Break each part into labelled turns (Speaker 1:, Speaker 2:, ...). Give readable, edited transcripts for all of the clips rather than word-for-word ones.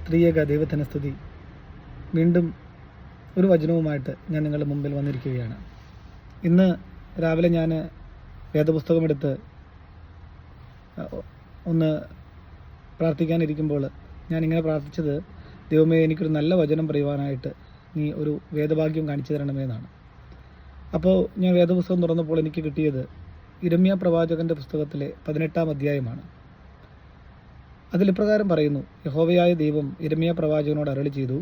Speaker 1: ത്രിയേക ദൈവത്തിന് സ്തുതി. വീണ്ടും ഒരു വചനവുമായിട്ട് ഞാൻ നിങ്ങളുടെ മുമ്പിൽ വന്നിരിക്കുകയാണ്. ഇന്ന് രാവിലെ ഞാൻ വേദപുസ്തകമെടുത്ത് ഒന്ന് പ്രാർത്ഥിക്കാനിരിക്കുമ്പോൾ ഞാനിങ്ങനെ പ്രാർത്ഥിച്ചത്, ദൈവമേ, എനിക്കൊരു നല്ല വചനം പറയുവാനായിട്ട് നീ ഒരു വേദഭാഗ്യം കാണിച്ചു തരണമെന്നാണ്. അപ്പോൾ ഞാൻ വേദപുസ്തകം തുറന്നപ്പോൾ എനിക്ക് കിട്ടിയത് യിരെമ്യാ പ്രവാചകൻ്റെ പുസ്തകത്തിലെ 18-ാം അധ്യായമാണ്. അതിലിപ്രകാരം പറയുന്നു, യഹോവയായ ദൈവം യിരെമ്യാ പ്രവാചകനോട് അരുളി ചെയ്തു,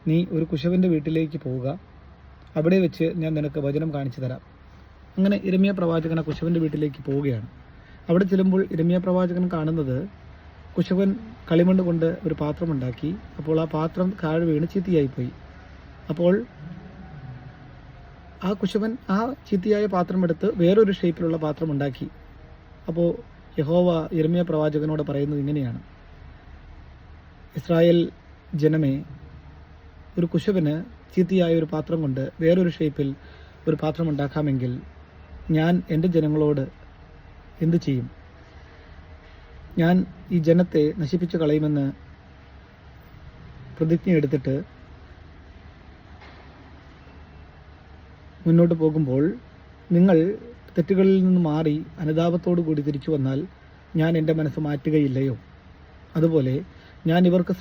Speaker 1: നീ ഒരു കുശവൻ്റെ വീട്ടിലേക്ക് പോവുക, അവിടെ വെച്ച് ഞാൻ നിനക്ക് വചനം കാണിച്ചു തരാം. അങ്ങനെ യിരെമ്യാ പ്രവാചകൻ ആ കുശവൻ്റെ വീട്ടിലേക്ക് പോവുകയാണ്. അവിടെ ചെല്ലുമ്പോൾ യിരെമ്യാ പ്രവാചകൻ കാണുന്നത്, കുശവൻ കളിമണ്ണ് കൊണ്ട് ഒരു പാത്രമുണ്ടാക്കി. അപ്പോൾ ആ പാത്രം താഴെ വീണ് ചീത്തയായിപ്പോയി. അപ്പോൾ ആ കുശവൻ ആ ചീത്തയായ പാത്രമെടുത്ത് വേറൊരു ഷേപ്പിലുള്ള പാത്രം ഉണ്ടാക്കി. അപ്പോൾ യഹോവ യിരെമ്യാ പ്രവാചകനോട് പറയുന്നത് ഇങ്ങനെയാണ്, ഇസ്രായേൽ ജനമേ, ഒരു കുശവന് ചീത്തയായ ഒരു പാത്രം കൊണ്ട് വേറൊരു ഷേപ്പിൽ ഒരു പാത്രം ഉണ്ടാക്കാമെങ്കിൽ ഞാൻ എൻ്റെ ജനങ്ങളോട് എന്തു ചെയ്യും? ഞാൻ ഈ ജനത്തെ നശിപ്പിച്ചു കളയുമെന്ന് പ്രതിജ്ഞ എടുത്തിട്ട് മുന്നോട്ട് പോകുമ്പോൾ നിങ്ങൾ തെറ്റുകളിൽ നിന്ന് മാറി അനുതാപത്തോടു കൂടി തിരിച്ചു വന്നാൽ ഞാൻ എൻ്റെ മനസ്സ് മാറ്റുകയില്ലയോ? അതുപോലെ ഞാൻ ഇവർക്ക്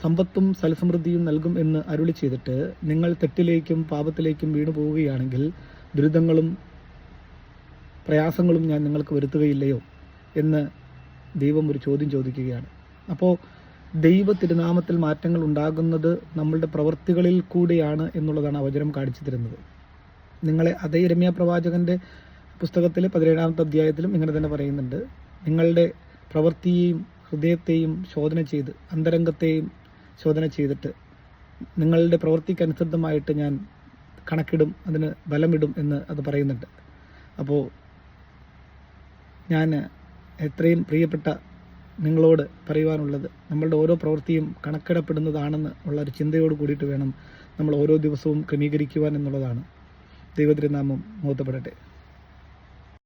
Speaker 1: സമ്പത്തും സൽസമൃദ്ധിയും നൽകും എന്ന് അരുളി ചെയ്തിട്ട് നിങ്ങൾ തെറ്റിലേക്കും പാപത്തിലേക്കും വീണു പോവുകയാണെങ്കിൽ ദുരിതങ്ങളും പ്രയാസങ്ങളും ഞാൻ നിങ്ങൾക്ക് വരുത്തുകയില്ലയോ എന്ന് ദൈവം ഒരു ചോദ്യം ചോദിക്കുകയാണ്. അപ്പോൾ ദൈവ തിരുനാമത്തിൽ മാറ്റങ്ങൾ ഉണ്ടാകുന്നത് നമ്മളുടെ പ്രവൃത്തികളിൽ കൂടെയാണ് എന്നുള്ളതാണ് ആ വചനം കാണിച്ചു തരുന്നത്. നിങ്ങളെ അതേ യിരെമ്യാ പ്രവാചകൻ്റെ പുസ്തകത്തിൽ 17-ാമത്തെ അധ്യായത്തിലും ഇങ്ങനെ തന്നെ പറയുന്നുണ്ട്, നിങ്ങളുടെ പ്രവൃത്തിയെയും ഹൃദയത്തെയും ശോധന ചെയ്ത്, അന്തരംഗത്തെയും ശോധന ചെയ്തിട്ട് നിങ്ങളുടെ പ്രവൃത്തിക്കനുസൃതമായിട്ട് ഞാൻ കണക്കിടും, അതിന് ബലമിടും എന്ന് അത് പറയുന്നുണ്ട്. അപ്പോൾ ഞാൻ എത്രയും പ്രിയപ്പെട്ട നിങ്ങളോട് പറയുവാനുള്ളത്, നമ്മളുടെ ഓരോ പ്രവൃത്തിയും കണക്കിടപ്പെടുന്നതാണെന്ന് ഉള്ള ഒരു ചിന്തയോട് കൂടിയിട്ട് വേണം നമ്മൾ ഓരോ ദിവസവും ക്രമീകരിക്കുവാൻ എന്നുള്ളതാണ്. ദൈവത്തിൻ്റെ നാമം മഹത്വപ്പെടട്ടെ.